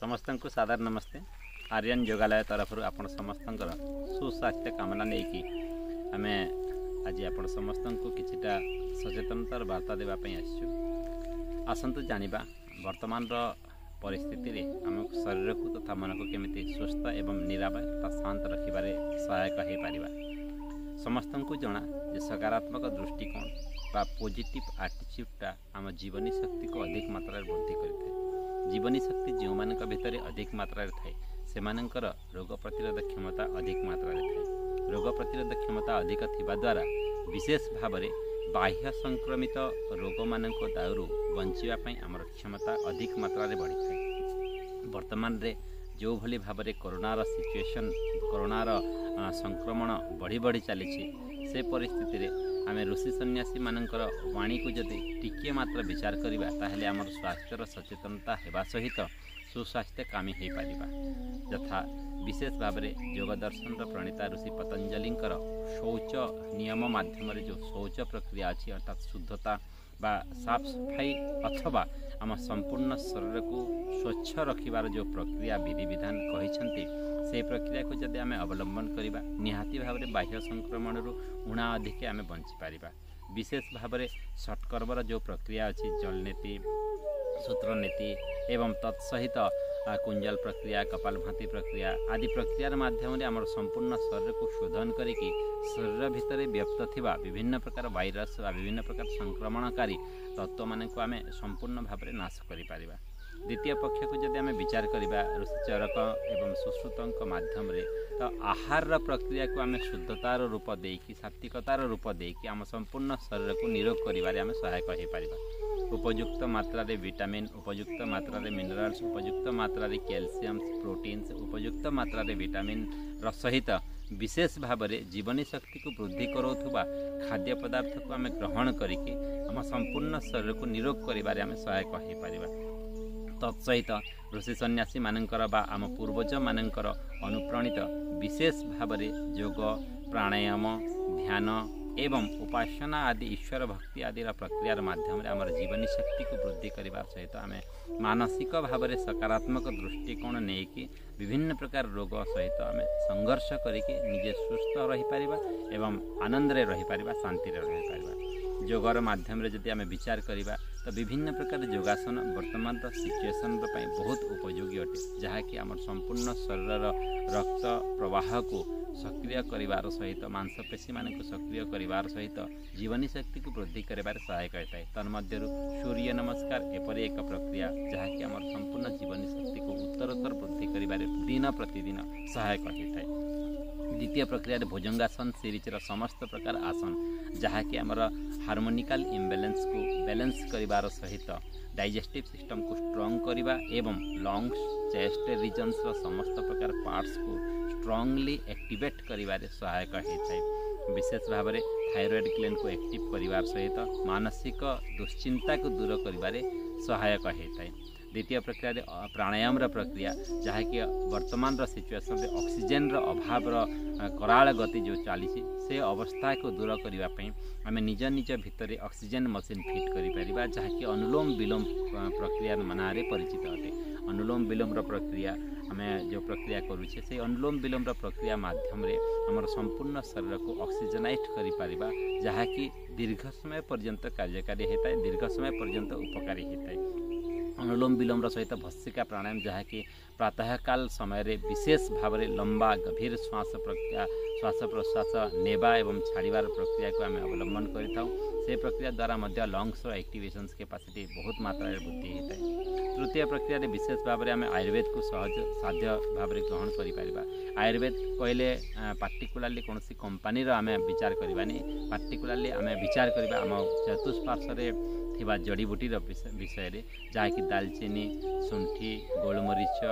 समस्त को साधारण नमस्ते। आर्यन योगालय तरफ आपण समस्त सुस्वास्थ्य कामना नहीं कि आम आज आप समस्त को किछिटा सचेतनतार वार्ता देवाई आसतु जानिबा वर्तमान परिस्थिति रे आम शरीर को तथा मन को केमिति सुस्थ एवं निरामय तथा शांत रखिबारे सहायक हो पारिबा। समस्त को जना जे सकारात्मक दृष्टिकोण बा पॉजिटिव एटीट्यूडटा आम जीवनी शक्ति को अधिक मात्रा वृद्धि करिଥାଏ। जीवनी शक्ति जो मान भितर अधिक मात्रा थाए से रोग प्रतिरोधक क्षमता अधिक मात्रा थाए। रोग प्रतिरोधक क्षमता अधिक थिबा द्वारा विशेष भाव में बाह्य संक्रमित रोग मान दाउरू बंचापी आमर क्षमता अधिक मात्रा बढ़ी थाए। वर्तमान रे जो भली भाव में कोरोनार सिचुएशन कोरोनार संक्रमण बढ़ी बढ़ी चली से परिस्थिति रे आमे ऋषि सन्यासी मानकर वाणी को जदि टिके मात्र विचार करिबा ताहेले आमर स्वास्थ्यर सचेतनता हेबा सहित सुस्वास्थ्य कामी हो पारिबा। यथा विशेष भाव में योग दर्शन प्रणीता ऋषि पतंजलिंकर शौच नियम माध्यम जो शौच प्रक्रिया अच्छी अर्थात शुद्धता बा साफ सफाई अथवा आम संपूर्ण शरीर को स्वच्छ रखिबार जो प्रक्रिया विधि विधान कहिसेंती से प्रक्रिया को जदि आम अवलंबन करवा निहाती भाव में बाह्य संक्रमण ऊणा अधिक आम बंची पारिबा। विशेष भाव में षटकर्मर जो प्रक्रिया अच्छी जलनीति सूत्र नीति एवं तत्सहित कुंजल प्रक्रिया कपालभाति प्रक्रिया आदि प्रक्रियार माध्यम आम संपूर्ण शरीर को शोधन करिकी शरीर भितर व्याप्त थिबा विभिन्न प्रकार वायरस विभिन्न प्रकार संक्रमणकारी तत्व मान को आम संपूर्ण भाव में नाश करिपारिबा। द्वितीय पक्ष को जदि आम विचार करवा ऋषिचरक एवं सुश्रुतों माध्यम रे तो आहार प्रक्रिया को आम शुद्धतार रूप देकी सात्विकतार रूप देकी आम संपूर्ण शरीर को निरोग करिबारे आम सहायक हो पारिबा। उपयुक्त मात्रा रे विटामिन उपयुक्त मात्रा रे मिनरल्स उपयुक्त मात्रा रे कैल्शियम प्रोटीन्स उपयुक्त मात्रा रे विटामिन सहित विशेष भाव में जीवनी शक्ति को वृद्धि करुवा खाद्य पदार्थ को आम ग्रहण करके आम संपूर्ण शरीर को निरोग करिबारे आम सहायक हो पारिबा। तत्सहित ऋषि सन्यासी मानकर बा आम पूर्वज मानकर अनुप्राणित विशेष भाव में योग प्राणायाम ध्यान एवं उपासना आदि ईश्वर भक्ति आदि प्रक्रियार माध्यम आम जीवनी शक्ति को वृद्धि करने सहित आम मानसिक भाव में सकारात्मक दृष्टिकोण नहीं कि विभिन्न प्रकार रोग सहित आम संघर्ष करके निजे सुस्थ रही पारिबा एवं आनंद रे रही पारिबा शांति रे रही पारिबा। योगर माध्यम जदि आम विचार करवा तो विभिन्न प्रकार योगासन वर्तमान सिचुएसन बहुत उपयोगी अटे जहाँकि आम संपूर्ण शरीर रक्त प्रवाह को सक्रिय करिवार सहित मांसपेशी मान को सक्रिय करिवार सहित जीवनी शक्ति को वृद्धि करिवार सहायक होता है। तन्मध्यरु सूर्य नमस्कार एपरी एक प्रक्रिया जहाँकि आम संपूर्ण जीवनी शक्ति को उत्तरोत्तर वृद्धि करिवार दिन प्रतिदिन सहायक होता है। द्वितीय प्रक्रिया भुजंगासन सीरीजर समस्त प्रकार आसन जहाँकि आमर हार्मोनिकल इम्बैलेंस को बैलेंस करिवार सहित डाइजेस्टिव सिस्टम को स्ट्रॉन्ग करवा एवं लंग्स चेस्ट रीजन्स समस्त प्रकार पार्ट्स को स्ट्रांगली एक्टिवेट करिवारे सहायक होता है। विशेष भाव में थायराइड ग्लैंड को एक्टिव करिवार सहित मानसिक दुश्चिंता को दूर करिवारे सहायक होता है। द्वितीय प्रक्रिया प्राणायाम प्रक्रिया जहाँकि वर्तमान सिचुएसन में ऑक्सीजन अभाव कराल गति जो चली से अवस्था को दूर करने आम निज निज भितर ऑक्सीजन मशीन फिट करिपरिबा जहाँकि अनुलोम विलोम प्रक्रिया नारे परिचित अटे। अनुलोम विलोम प्रक्रिया आम जो प्रक्रिया करुचे से अनुलोम विलोम प्रक्रिया माध्यम आमर संपूर्ण शरीर को ऑक्सीजनाइट करिपरिबा जहाँकि दीर्घ समय पर्यंत कार्यकारी होता है दीर्घ समय पर्यंत उपकारी होता है। अनुलोम विलोम सहित भस्त्रिका प्राणायाम जहाँकि प्रातः काल समय रे विशेष भाव में लंबा गभीर श्वास प्रश्वास नेबा एवं छाड़बार प्रक्रिया को आम अवलंबन करें से प्रक्रिया द्वारा मध्य लंग्स एक्टिवेशन कैपेसिटी बहुत मात्रा वृद्धि होता है। तृतीय प्रक्रिया विशेष भाव में आम आयुर्वेद को सहज साध्य भाव में ग्रहण कर आयुर्वेद कहले पार्टिकुलाली कौन कंपानी आम विचार करवानी पार्टिकुलाली आम विचार करवा आम चतुष्पार्श्व थिबा जड़ीबूटीर विषय जहाँकि दालचीनी शुंठी गोलमरीच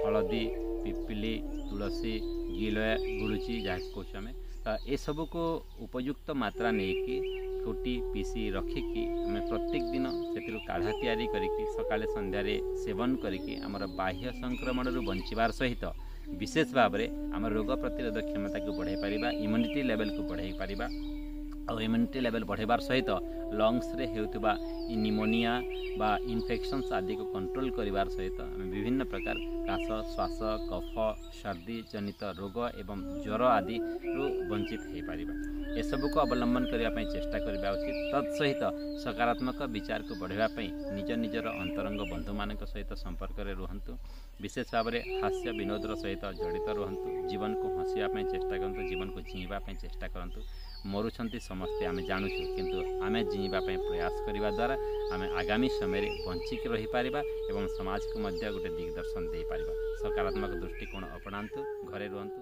हलदी पिपिली तुलसी गिलया गुड़ुची जहाँ कौच आम तो ये सब को उपयुक्त मात्रा नहीं कि कुटी पीसी रखिकी आम प्रत्येक दिन से काढ़ा तैयारी करके सकाले संध्यारे सेवन करके आमर बाह्य संक्रमण बंचार सहित विशेष भाव में आम रोग प्रतिरोधक क्षमता को बढ़ाई पारिबा इम्यूनिटी लेवल को बढ़ाई पारिबा और इम्यूनिटी लेवल बढ़ेबार सहित लंग्स रे हेउतबा निमोनिया बा इन्फेक्शंस आदि को कंट्रोल करिवार सहित आम विभिन्न प्रकार काश श्वास कफ सर्दी जनित रोग एवं ज्वर आदि रु वंचित हो पार एसबू को अवलंबन करने चेष्टा करने उचित तत्सहित सकारात्मक विचार को बढ़ावाई निज निजर अंतरंग बंधु मान सहित संपर्क में रुहतु विशेष भाव में हास्य विनोदर सहित जड़ित रुहतु जीवन को हंसवाई चेष्टा करूँ जीवन को जीवाई चेष्टा करूँ मरुंच समस्ते आम जानूँ किंतु आम जीवाई प्रयास करने द्वारा आम आगामी समय बंचिक रही पारिबा एवं समाज को गोटे दिग्दर्शन दे पारिबा। सकारात्मक दृष्टिकोण अपनातु घरे रुहतु।